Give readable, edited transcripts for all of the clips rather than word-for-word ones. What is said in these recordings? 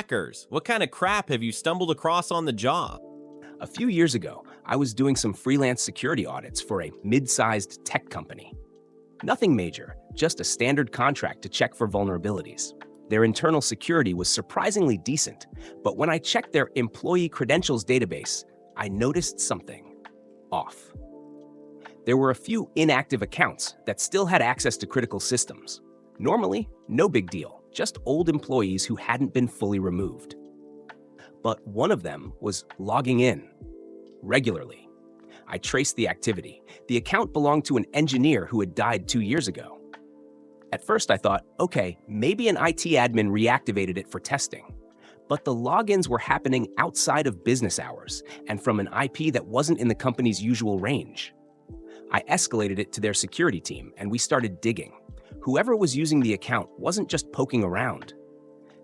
hackers? What kind of crap have you stumbled across on the job? A few years ago, I was doing some freelance security audits for a mid-sized tech company. Nothing major, just a standard contract to check for vulnerabilities. Their internal security was surprisingly decent, but when I checked their employee credentials database, I noticed something off. There were a few inactive accounts that still had access to critical systems. Normally, no big deal, just old employees who hadn't been fully removed. But one of them was logging in regularly. I traced the activity. The account belonged to an engineer who had died 2 years ago. At first I thought, okay, maybe an IT admin reactivated it for testing. But the logins were happening outside of business hours and from an IP that wasn't in the company's usual range. I escalated it to their security team and we started digging. Whoever was using the account wasn't just poking around.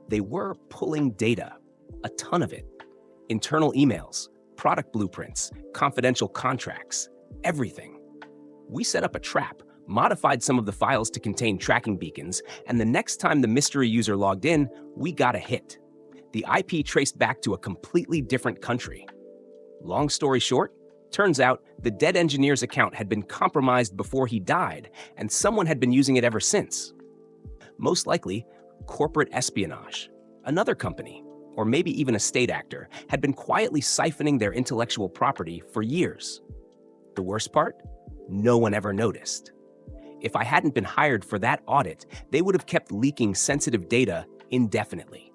They were pulling data, a ton of it. Internal emails, product blueprints, confidential contracts, everything. We set up a trap, modified some of the files to contain tracking beacons, and the next time the mystery user logged in, we got a hit. The IP traced back to a completely different country. Long story short, turns out the dead engineer's account had been compromised before he died, and someone had been using it ever since. Most likely, corporate espionage. Another company, or maybe even a state actor, had been quietly siphoning their intellectual property for years. The worst part? No one ever noticed. If I hadn't been hired for that audit, they would have kept leaking sensitive data indefinitely.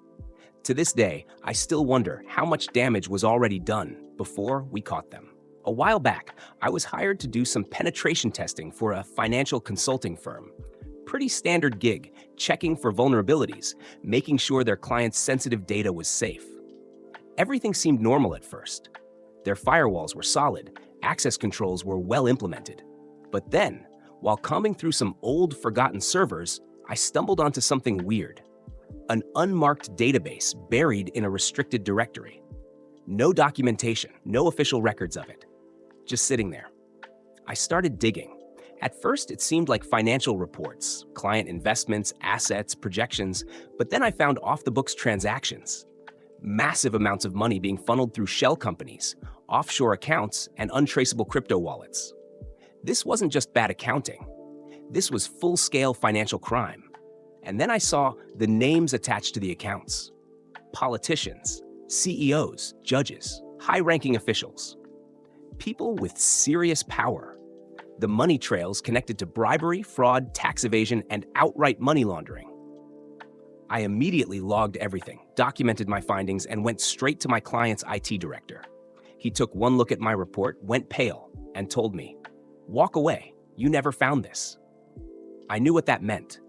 To this day, I still wonder how much damage was already done before we caught them. A while back, I was hired to do some penetration testing for a financial consulting firm. Pretty standard gig, checking for vulnerabilities, making sure their clients' sensitive data was safe. Everything seemed normal at first. Their firewalls were solid, access controls were well implemented. But then, while combing through some old, forgotten servers, I stumbled onto something weird. An unmarked database buried in a restricted directory. No documentation, no official records of it. Just sitting there. I started digging. At first, it seemed like financial reports, client investments, assets, projections, but then I found off-the-books transactions. Massive amounts of money being funneled through shell companies, offshore accounts, and untraceable crypto wallets. This wasn't just bad accounting. This was full-scale financial crime. And then I saw the names attached to the accounts. Politicians, CEOs, judges, high-ranking officials. People with serious power. The money trails connected to bribery, fraud, tax evasion, and outright money laundering. I immediately logged everything, documented my findings, and went straight to my client's IT director. He took one look at my report, went pale, and told me, "Walk away, you never found this." I knew what that meant.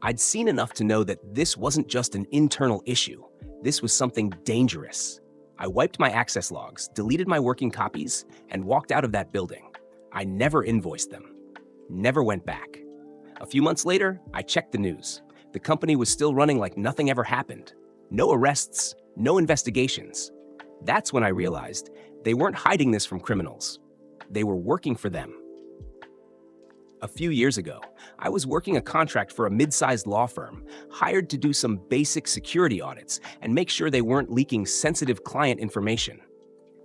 I'd seen enough to know that this wasn't just an internal issue. This was something dangerous. I wiped my access logs, deleted my working copies, and walked out of that building. I never invoiced them. Never went back. A few months later, I checked the news. The company was still running like nothing ever happened. No arrests, no investigations. That's when I realized they weren't hiding this from criminals. They were working for them. A few years ago, I was working a contract for a mid-sized law firm, hired to do some basic security audits and make sure they weren't leaking sensitive client information.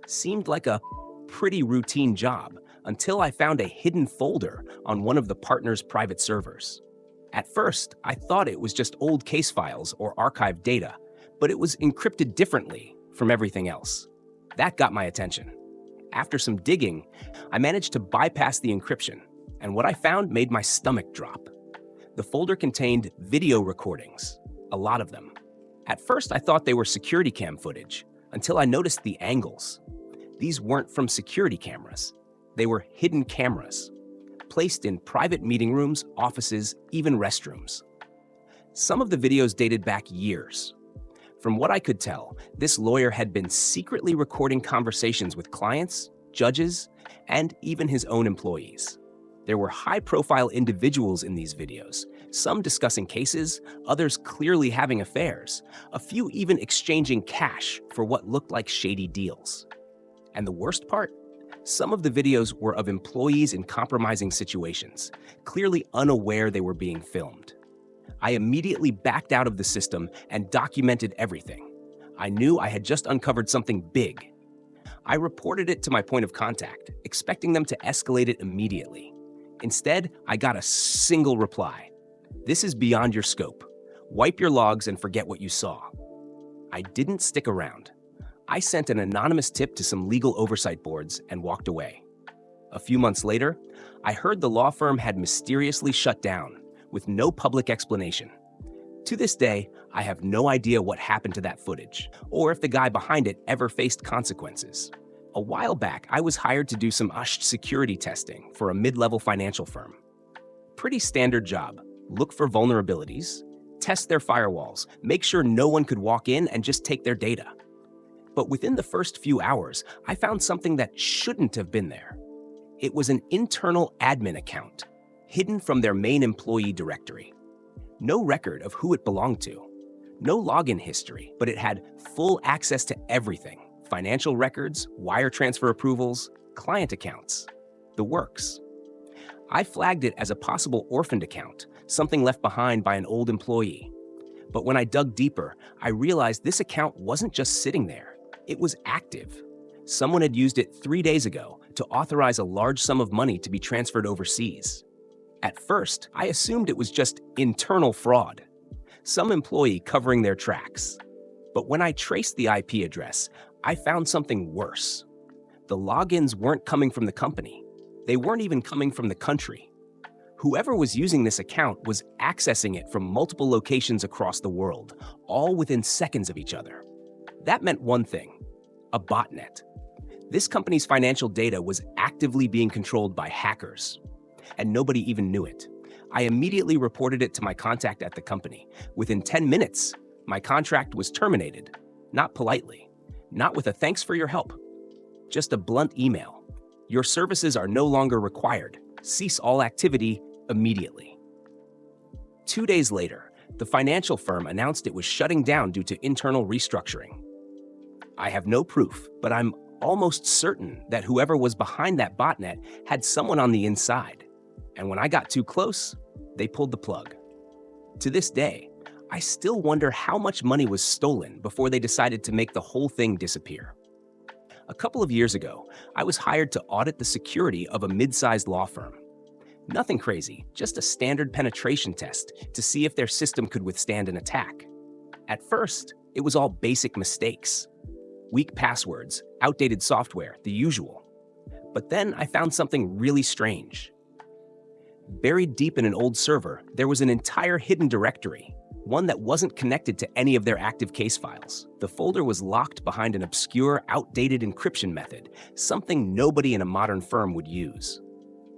Seemed like a pretty routine job until I found a hidden folder on one of the partner's private servers. At first, I thought it was just old case files or archived data, but it was encrypted differently from everything else. That got my attention. After some digging, I managed to bypass the encryption, and what I found made my stomach drop. The folder contained video recordings, a lot of them. At first, I thought they were security cam footage, until I noticed the angles. These weren't from security cameras. They were hidden cameras, placed in private meeting rooms, offices, even restrooms. Some of the videos dated back years. From what I could tell, this lawyer had been secretly recording conversations with clients, judges, and even his own employees. There were high-profile individuals in these videos, some discussing cases, others clearly having affairs, a few even exchanging cash for what looked like shady deals. And the worst part? Some of the videos were of employees in compromising situations, clearly unaware they were being filmed. I immediately backed out of the system and documented everything. I knew I had just uncovered something big. I reported it to my point of contact, expecting them to escalate it immediately. Instead, I got a single reply. "This is beyond your scope. Wipe your logs and forget what you saw." I didn't stick around. I sent an anonymous tip to some legal oversight boards and walked away. A few months later, I heard the law firm had mysteriously shut down, with no public explanation. To this day, I have no idea what happened to that footage, or if the guy behind it ever faced consequences. A while back, I was hired to do some security testing for a mid-level financial firm. Pretty standard job. Look for vulnerabilities, test their firewalls, make sure no one could walk in and just take their data. But within the first few hours, I found something that shouldn't have been there. It was an internal admin account, hidden from their main employee directory. No record of who it belonged to. No login history, but it had full access to everything: financial records, wire transfer approvals, client accounts, the works. I flagged it as a possible orphaned account, something left behind by an old employee. But when I dug deeper, I realized this account wasn't just sitting there. It was active. Someone had used it 3 days ago to authorize a large sum of money to be transferred overseas. At first, I assumed it was just internal fraud, some employee covering their tracks. But when I traced the IP address, I found something worse. The logins weren't coming from the company. They weren't even coming from the country. Whoever was using this account was accessing it from multiple locations across the world, all within seconds of each other. That meant one thing: a botnet. This company's financial data was actively being controlled by hackers, and nobody even knew it. I immediately reported it to my contact at the company. Within 10 minutes, my contract was terminated. Not politely, not with a "thanks for your help," just a blunt email: "Your services are no longer required. Cease all activity immediately." 2 days later, the financial firm announced it was shutting down due to internal restructuring. I have no proof, but I'm almost certain that whoever was behind that botnet had someone on the inside. And when I got too close, they pulled the plug. To this day, I still wonder how much money was stolen before they decided to make the whole thing disappear. A couple of years ago, I was hired to audit the security of a mid-sized law firm. Nothing crazy, just a standard penetration test to see if their system could withstand an attack. At first, it was all basic mistakes: weak passwords, outdated software, the usual. But then I found something really strange. Buried deep in an old server, there was an entire hidden directory, one that wasn't connected to any of their active case files. The folder was locked behind an obscure, outdated encryption method, something nobody in a modern firm would use.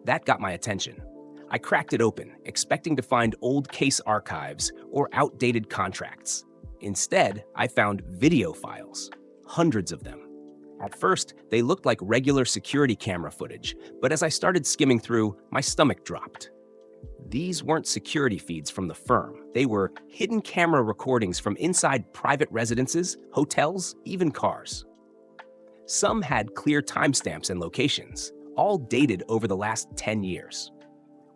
That got my attention. I cracked it open, expecting to find old case archives or outdated contracts. Instead, I found video files, hundreds of them. At first, they looked like regular security camera footage, but as I started skimming through, my stomach dropped. These weren't security feeds from the firm. They were hidden camera recordings from inside private residences, hotels, even cars. Some had clear timestamps and locations, all dated over the last 10 years.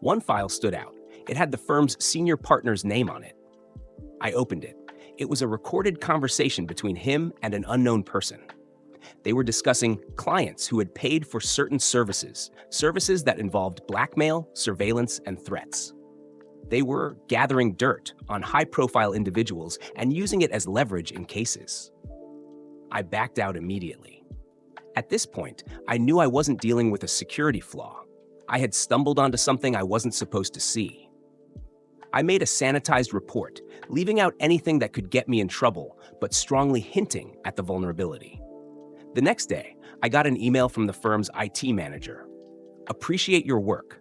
One file stood out. It had the firm's senior partner's name on it. I opened it. It was a recorded conversation between him and an unknown person. They were discussing clients who had paid for certain services that involved blackmail, surveillance, and threats. They were gathering dirt on high-profile individuals and using it as leverage in cases. I backed out immediately. At this point, I knew I wasn't dealing with a security flaw. I had stumbled onto something I wasn't supposed to see. I made a sanitized report, leaving out anything that could get me in trouble, but strongly hinting at the vulnerability. The next day, I got an email from the firm's IT manager. "Appreciate your work.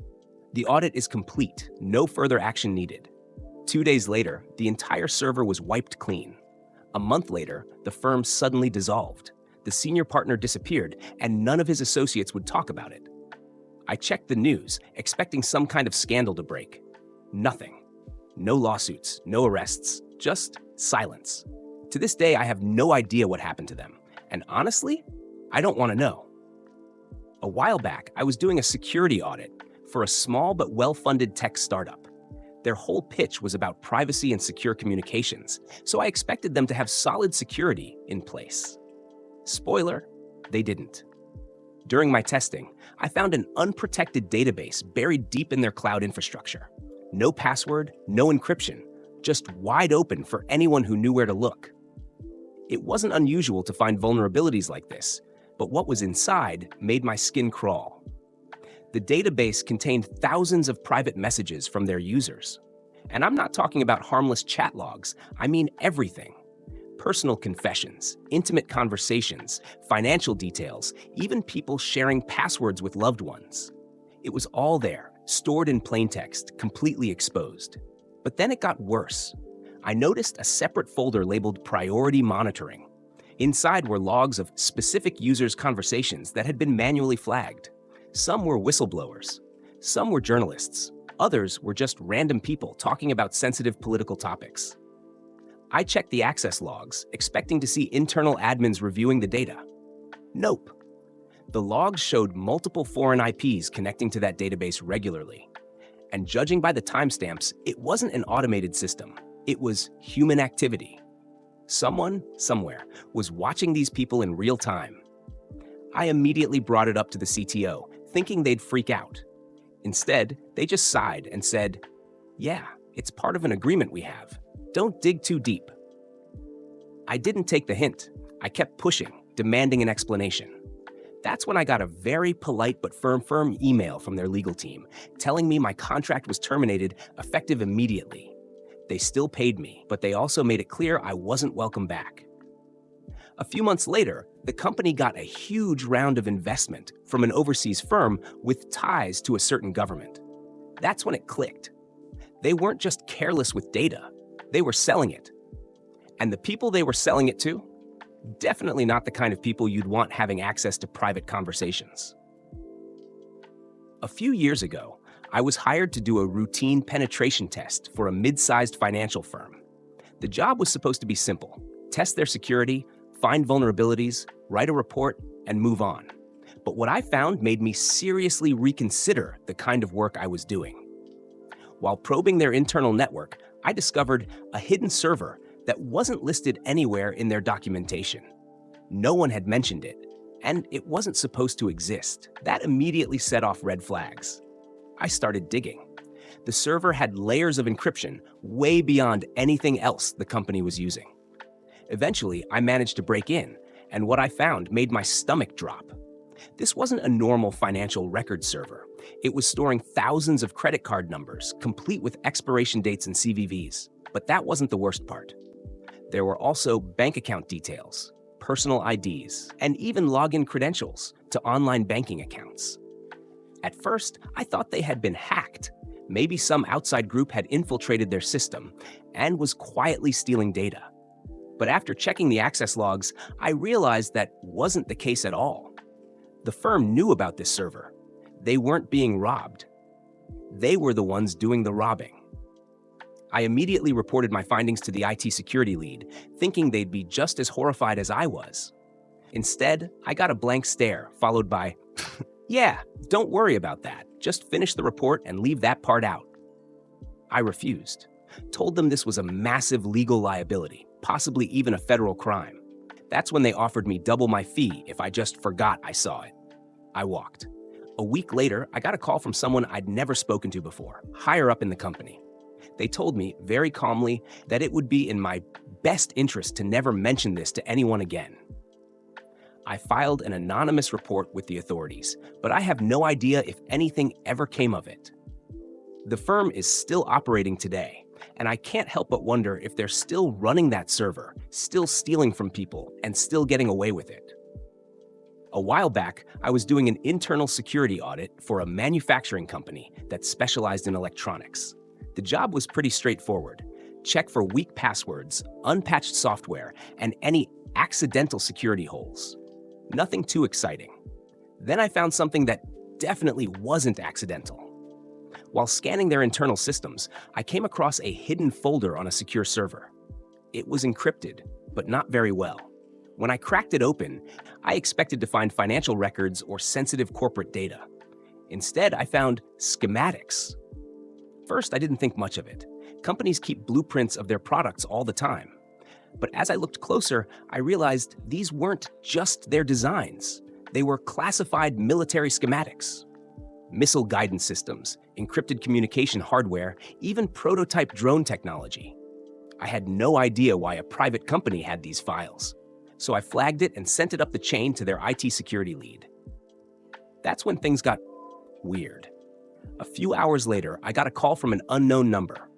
The audit is complete. No further action needed." 2 days later, the entire server was wiped clean. A month later, the firm suddenly dissolved. The senior partner disappeared, and none of his associates would talk about it. I checked the news, expecting some kind of scandal to break. Nothing. No lawsuits, no arrests, just silence. To this day, I have no idea what happened to them. And honestly, I don't want to know. A while back, I was doing a security audit for a small but well-funded tech startup. Their whole pitch was about privacy and secure communications, so I expected them to have solid security in place. Spoiler, they didn't. During my testing, I found an unprotected database buried deep in their cloud infrastructure. No password, no encryption, just wide open for anyone who knew where to look. It wasn't unusual to find vulnerabilities like this, but what was inside made my skin crawl. The database contained thousands of private messages from their users. And I'm not talking about harmless chat logs, I mean everything. Personal confessions, intimate conversations, financial details, even people sharing passwords with loved ones. It was all there, stored in plain text, completely exposed. But then it got worse. I noticed a separate folder labeled Priority Monitoring. Inside were logs of specific users' conversations that had been manually flagged. Some were whistleblowers. Some were journalists. Others were just random people talking about sensitive political topics. I checked the access logs, expecting to see internal admins reviewing the data. Nope. The logs showed multiple foreign IPs connecting to that database regularly. And judging by the timestamps, it wasn't an automated system. It was human activity. Someone, somewhere, was watching these people in real time. I immediately brought it up to the CTO, thinking they'd freak out. Instead, they just sighed and said, "Yeah, it's part of an agreement we have. Don't dig too deep." I didn't take the hint. I kept pushing, demanding an explanation. That's when I got a very polite but firm email from their legal team, telling me my contract was terminated effective immediately. They still paid me, but they also made it clear I wasn't welcome back. A few months later, the company got a huge round of investment from an overseas firm with ties to a certain government. That's when it clicked. They weren't just careless with data, they were selling it. And the people they were selling it to? Definitely not the kind of people you'd want having access to private conversations. A few years ago, I was hired to do a routine penetration test for a mid-sized financial firm. The job was supposed to be simple: test their security, find vulnerabilities, write a report, and move on. But what I found made me seriously reconsider the kind of work I was doing. While probing their internal network, I discovered a hidden server that wasn't listed anywhere in their documentation. No one had mentioned it, and it wasn't supposed to exist. That immediately set off red flags. I started digging. The server had layers of encryption way beyond anything else the company was using. Eventually, I managed to break in, and what I found made my stomach drop. This wasn't a normal financial record server. It was storing thousands of credit card numbers, complete with expiration dates and CVVs. But that wasn't the worst part. There were also bank account details, personal IDs, and even login credentials to online banking accounts. At first, I thought they had been hacked. Maybe some outside group had infiltrated their system and was quietly stealing data. But after checking the access logs, I realized that wasn't the case at all. The firm knew about this server. They weren't being robbed. They were the ones doing the robbing. I immediately reported my findings to the IT security lead, thinking they'd be just as horrified as I was. Instead, I got a blank stare, followed by, "Yeah, don't worry about that. Just finish the report and leave that part out." I refused, told them this was a massive legal liability, possibly even a federal crime. That's when they offered me double my fee if I just forgot I saw it. I walked. A week later, I got a call from someone I'd never spoken to before, higher up in the company. They told me very calmly that it would be in my best interest to never mention this to anyone again. I filed an anonymous report with the authorities, but I have no idea if anything ever came of it. The firm is still operating today, and I can't help but wonder if they're still running that server, still stealing from people, and still getting away with it. A while back, I was doing an internal security audit for a manufacturing company that specialized in electronics. The job was pretty straightforward. Check for weak passwords, unpatched software, and any accidental security holes. Nothing too exciting. Then I found something that definitely wasn't accidental. While scanning their internal systems, I came across a hidden folder on a secure server. It was encrypted, but not very well. When I cracked it open, I expected to find financial records or sensitive corporate data. Instead, I found schematics. First, I didn't think much of it. Companies keep blueprints of their products all the time. But as I looked closer, I realized these weren't just their designs. They were classified military schematics. Missile guidance systems, encrypted communication hardware, even prototype drone technology. I had no idea why a private company had these files. So I flagged it and sent it up the chain to their IT security lead. That's when things got weird. A few hours later, I got a call from an unknown number.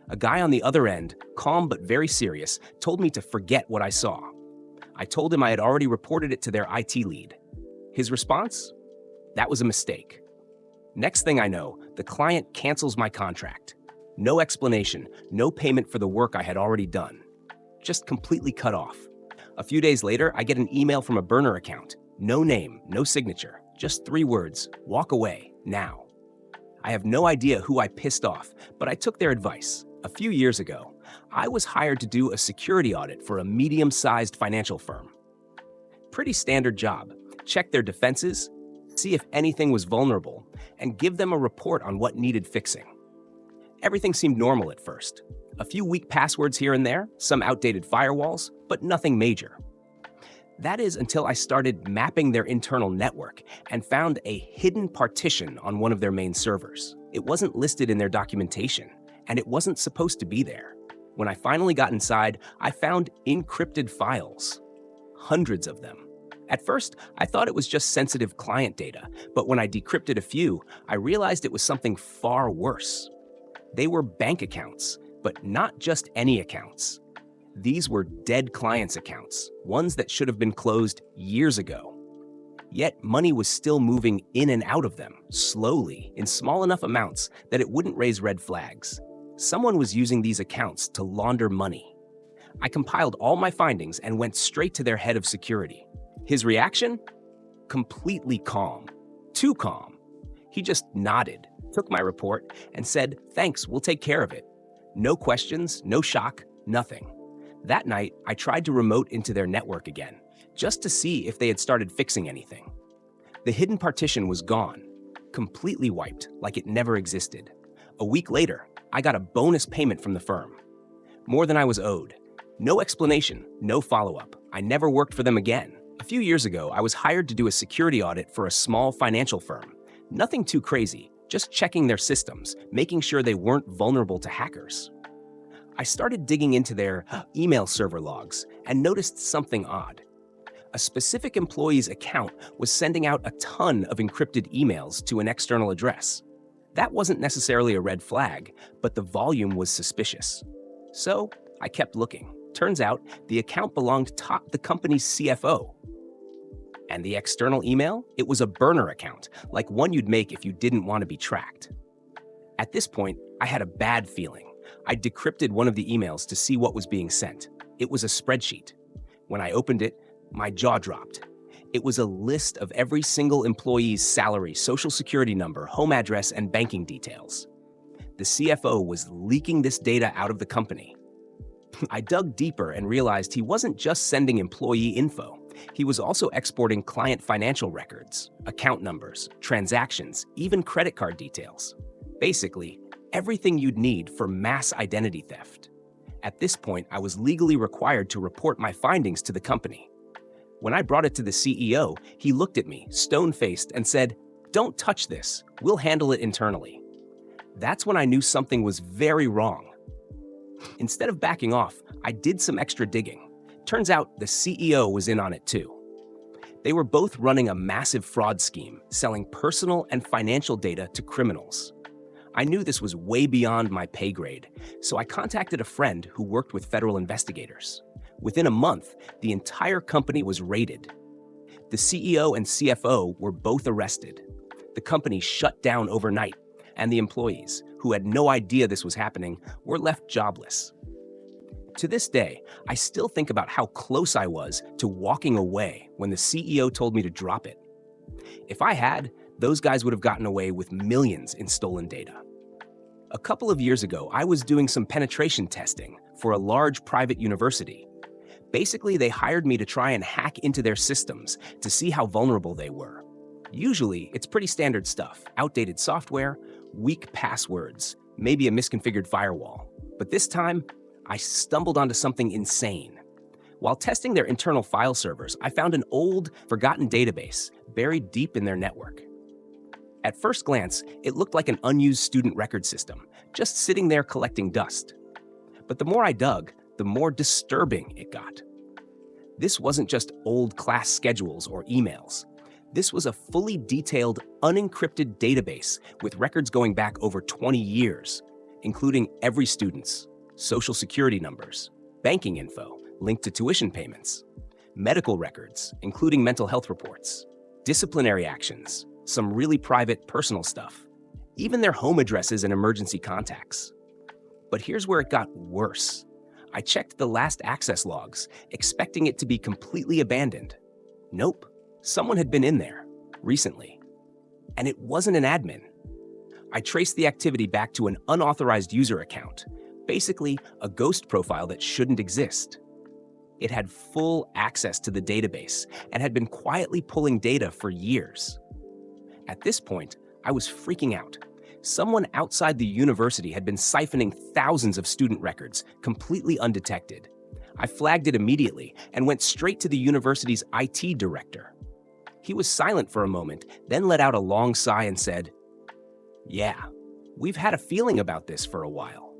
A guy on the other end, calm but very serious, told me to forget what I saw. I told him I had already reported it to their IT lead. His response? That was a mistake. Next thing I know, the client cancels my contract. No explanation, no payment for the work I had already done. Just completely cut off. A few days later, I get an email from a burner account. No name, no signature, just 3 words, walk away, now. I have no idea who I pissed off, but I took their advice. A few years ago, I was hired to do a security audit for a medium-sized financial firm. Pretty standard job. Check their defenses, see if anything was vulnerable, and give them a report on what needed fixing. Everything seemed normal at first. A few weak passwords here and there, some outdated firewalls, but nothing major. That is until I started mapping their internal network and found a hidden partition on one of their main servers. It wasn't listed in their documentation, and it wasn't supposed to be there. When I finally got inside, I found encrypted files. Hundreds of them. At first, I thought it was just sensitive client data, but when I decrypted a few, I realized it was something far worse. They were bank accounts, but not just any accounts. These were dead clients' accounts, ones that should have been closed years ago. Yet money was still moving in and out of them, slowly, in small enough amounts that it wouldn't raise red flags. Someone was using these accounts to launder money. I compiled all my findings and went straight to their head of security. His reaction? Completely calm. Too calm. He just nodded, took my report, and said, "Thanks, we'll take care of it." No questions, no shock, nothing. That night, I tried to remote into their network again, just to see if they had started fixing anything. The hidden partition was gone, completely wiped, like it never existed. A week later, I got a bonus payment from the firm. More than I was owed. No explanation, no follow-up. I never worked for them again. A few years ago, I was hired to do a security audit for a small financial firm. Nothing too crazy, just checking their systems, making sure they weren't vulnerable to hackers. I started digging into their email server logs and noticed something odd. A specific employee's account was sending out a ton of encrypted emails to an external address. That wasn't necessarily a red flag, but the volume was suspicious. So I kept looking. Turns out the account belonged to the company's CFO. And the external email? It was a burner account, like one you'd make if you didn't want to be tracked. At this point, I had a bad feeling. I decrypted one of the emails to see what was being sent. It was a spreadsheet. When I opened it, my jaw dropped. It was a list of every single employee's salary, social security number, home address, and banking details. The CFO was leaking this data out of the company. I dug deeper and realized he wasn't just sending employee info. He was also exporting client financial records, account numbers, transactions, even credit card details. Basically, everything you'd need for mass identity theft. At this point, I was legally required to report my findings to the company. When I brought it to the CEO, he looked at me, stone-faced, and said, "Don't touch this. We'll handle it internally." That's when I knew something was very wrong. Instead of backing off, I did some extra digging. Turns out the CEO was in on it too. They were both running a massive fraud scheme, selling personal and financial data to criminals. I knew this was way beyond my pay grade, so I contacted a friend who worked with federal investigators. Within a month, the entire company was raided. The CEO and CFO were both arrested. The company shut down overnight, and the employees, who had no idea this was happening, were left jobless. To this day, I still think about how close I was to walking away when the CEO told me to drop it. If I had, those guys would have gotten away with millions in stolen data. A couple of years ago, I was doing some penetration testing for a large private university. Basically, they hired me to try and hack into their systems to see how vulnerable they were. Usually, it's pretty standard stuff: outdated software, weak passwords, maybe a misconfigured firewall. But this time, I stumbled onto something insane. While testing their internal file servers, I found an old, forgotten database buried deep in their network. At first glance, it looked like an unused student record system, just sitting there collecting dust. But the more I dug, the more disturbing it got. This wasn't just old class schedules or emails. This was a fully detailed, unencrypted database with records going back over 20 years, including every student's social security numbers, banking info linked to tuition payments, medical records, including mental health reports, disciplinary actions, some really private personal stuff, even their home addresses and emergency contacts. But here's where it got worse. I checked the last access logs, expecting it to be completely abandoned. Nope, someone had been in there, recently. And it wasn't an admin. I traced the activity back to an unauthorized user account, basically a ghost profile that shouldn't exist. It had full access to the database and had been quietly pulling data for years. At this point, I was freaking out. Someone outside the university had been siphoning thousands of student records, completely undetected. I flagged it immediately and went straight to the university's IT director. He was silent for a moment, then let out a long sigh and said, "Yeah, we've had a feeling about this for a while."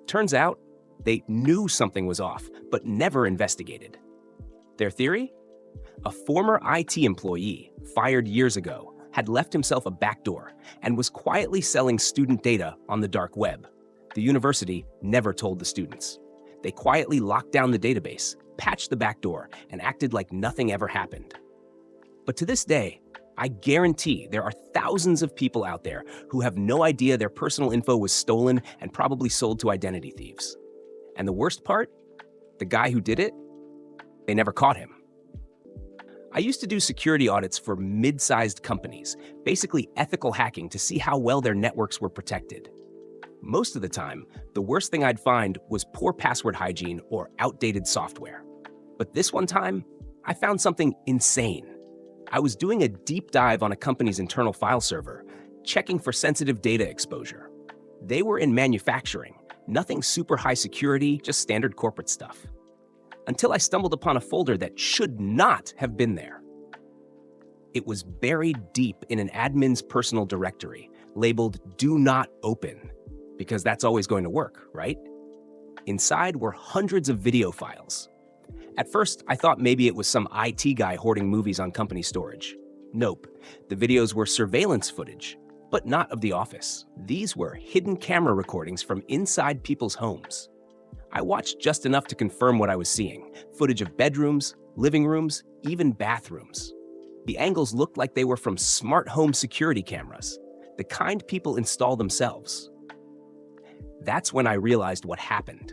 Turns out, they knew something was off, but never investigated. Their theory? A former IT employee, fired years ago, had left himself a backdoor and was quietly selling student data on the dark web. The university never told the students. They quietly locked down the database, patched the backdoor, and acted like nothing ever happened. But to this day, I guarantee there are thousands of people out there who have no idea their personal info was stolen and probably sold to identity thieves. And the worst part? The guy who did it? They never caught him. I used to do security audits for mid-sized companies, basically ethical hacking to see how well their networks were protected. Most of the time, the worst thing I'd find was poor password hygiene or outdated software. But this one time, I found something insane. I was doing a deep dive on a company's internal file server, checking for sensitive data exposure. They were in manufacturing, nothing super high security, just standard corporate stuff. Until I stumbled upon a folder that should not have been there. It was buried deep in an admin's personal directory, labeled "Do Not Open," because that's always going to work, right? Inside were hundreds of video files. At first, I thought maybe it was some IT guy hoarding movies on company storage. Nope, the videos were surveillance footage, but not of the office. These were hidden camera recordings from inside people's homes. I watched just enough to confirm what I was seeing. Footage of bedrooms, living rooms, even bathrooms. The angles looked like they were from smart home security cameras, the kind people install themselves. That's when I realized what happened.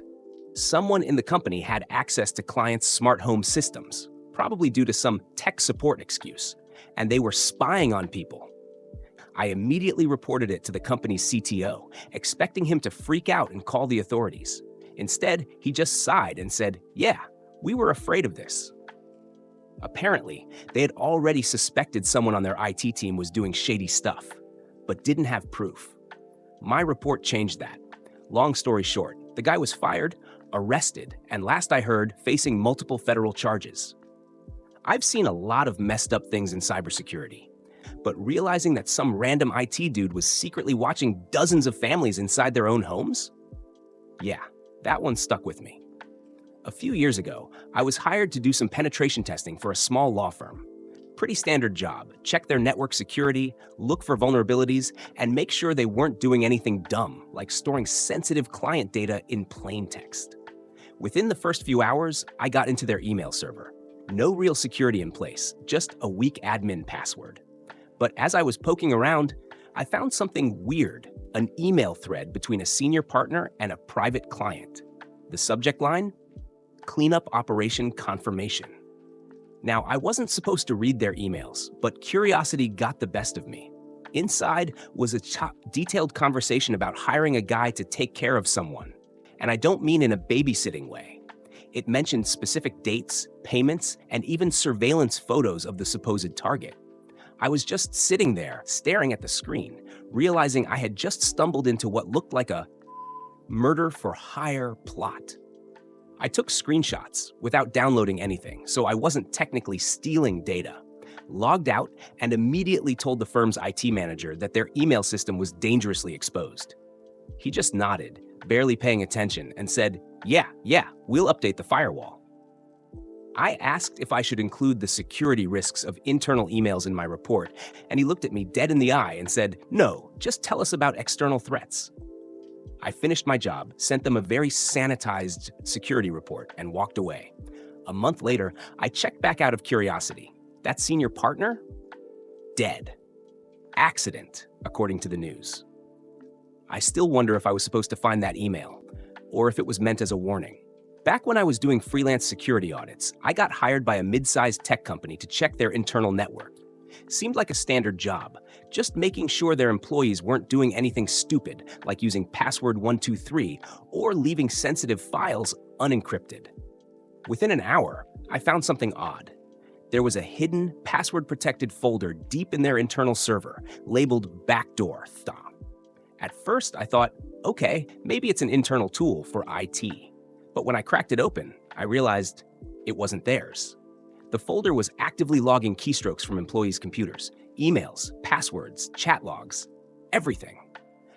Someone in the company had access to clients' smart home systems, probably due to some tech support excuse, and they were spying on people. I immediately reported it to the company's CTO, expecting him to freak out and call the authorities. Instead, he just sighed and said, "Yeah, we were afraid of this." Apparently, they had already suspected someone on their IT team was doing shady stuff, but didn't have proof. My report changed that. Long story short, the guy was fired, arrested, and last I heard, facing multiple federal charges. I've seen a lot of messed up things in cybersecurity, but realizing that some random IT dude was secretly watching dozens of families inside their own homes? Yeah, that one stuck with me. A few years ago, I was hired to do some penetration testing for a small law firm. Pretty standard job, check their network security, look for vulnerabilities, and make sure they weren't doing anything dumb, like storing sensitive client data in plain text. Within the first few hours, I got into their email server. No real security in place, just a weak admin password. But as I was poking around, I found something weird, an email thread between a senior partner and a private client. The subject line? Cleanup Operation Confirmation. Now, I wasn't supposed to read their emails, but curiosity got the best of me. Inside was a detailed conversation about hiring a guy to take care of someone. And I don't mean in a babysitting way. It mentioned specific dates, payments, and even surveillance photos of the supposed target. I was just sitting there, staring at the screen, realizing I had just stumbled into what looked like a murder for hire plot. I took screenshots without downloading anything, so I wasn't technically stealing data. Logged out and immediately told the firm's IT manager that their email system was dangerously exposed. He just nodded, barely paying attention, and said, yeah, we'll update the firewall. I asked if I should include the security risks of internal emails in my report, and he looked at me dead in the eye and said, no, just tell us about external threats. I finished my job, sent them a very sanitized security report, and walked away. A month later, I checked back out of curiosity. That senior partner? Dead. Accident, according to the news. I still wonder if I was supposed to find that email, or if it was meant as a warning. Back when I was doing freelance security audits, I got hired by a mid-sized tech company to check their internal network. Seemed like a standard job, just making sure their employees weren't doing anything stupid, like using password 123 or leaving sensitive files unencrypted. Within an hour, I found something odd. There was a hidden, password-protected folder deep in their internal server, labeled backdoors. At first, I thought, okay, maybe it's an internal tool for IT. But when I cracked it open, I realized it wasn't theirs. The folder was actively logging keystrokes from employees' computers, emails, passwords, chat logs, everything.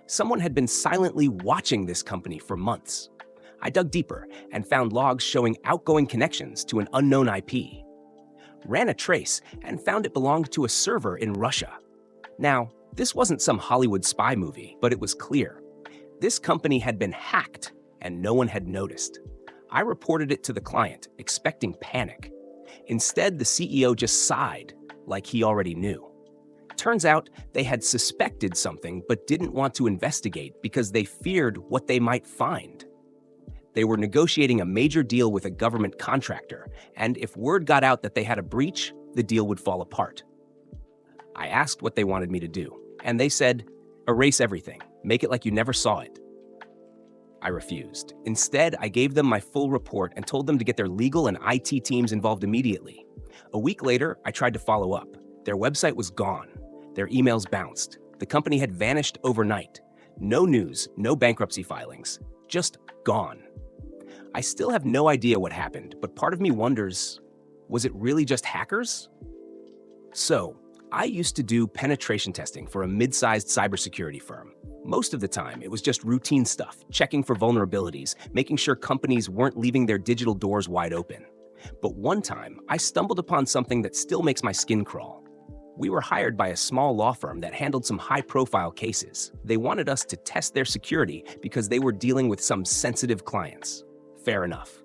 Someone had been silently watching this company for months. I dug deeper and found logs showing outgoing connections to an unknown IP. Ran a trace and found it belonged to a server in Russia. Now, this wasn't some Hollywood spy movie, but it was clear. This company had been hacked and no one had noticed. I reported it to the client, expecting panic. Instead, the CEO just sighed, like he already knew. Turns out they had suspected something but didn't want to investigate because they feared what they might find. They were negotiating a major deal with a government contractor, and if word got out that they had a breach, the deal would fall apart. I asked what they wanted me to do, and they said, erase everything, make it like you never saw it. I refused. Instead, I gave them my full report and told them to get their legal and IT teams involved immediately. A week later, I tried to follow up. Their website was gone. Their emails bounced. The company had vanished overnight. No news, no bankruptcy filings, just gone. I still have no idea what happened, but part of me wonders, was it really just hackers? So, I used to do penetration testing for a mid-sized cybersecurity firm. Most of the time, it was just routine stuff, checking for vulnerabilities, making sure companies weren't leaving their digital doors wide open. But one time, I stumbled upon something that still makes my skin crawl. We were hired by a small law firm that handled some high-profile cases. They wanted us to test their security because they were dealing with some sensitive clients. Fair enough.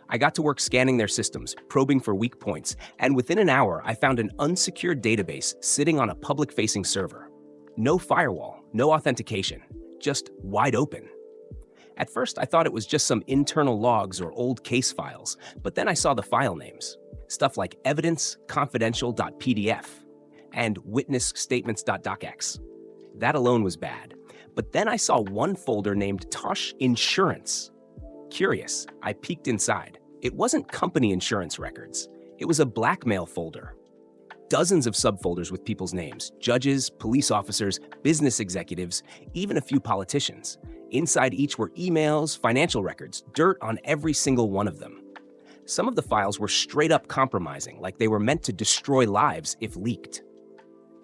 I got to work scanning their systems, probing for weak points, and within an hour, I found an unsecured database sitting on a public-facing server. No firewall, no authentication, just wide open. At first, I thought it was just some internal logs or old case files, but then I saw the file names. Stuff like evidence, confidential.pdf, and witness statements.docx. That alone was bad. But then I saw one folder named Tosh Insurance. Curious, I peeked inside. It wasn't company insurance records. It was a blackmail folder. Dozens of subfolders with people's names, judges, police officers, business executives, even a few politicians. Inside each were emails, financial records, dirt on every single one of them. Some of the files were straight up compromising, like they were meant to destroy lives if leaked.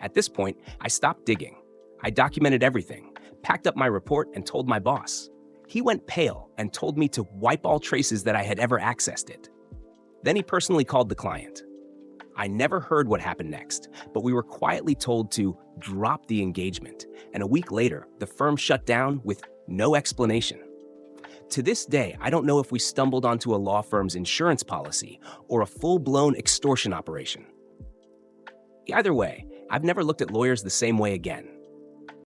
At this point, I stopped digging. I documented everything, packed up my report, and told my boss. He went pale and told me to wipe all traces that I had ever accessed it. Then he personally called the client. I never heard what happened next, but we were quietly told to drop the engagement, and a week later, the firm shut down with no explanation. To this day, I don't know if we stumbled onto a law firm's insurance policy or a full-blown extortion operation. Either way, I've never looked at lawyers the same way again.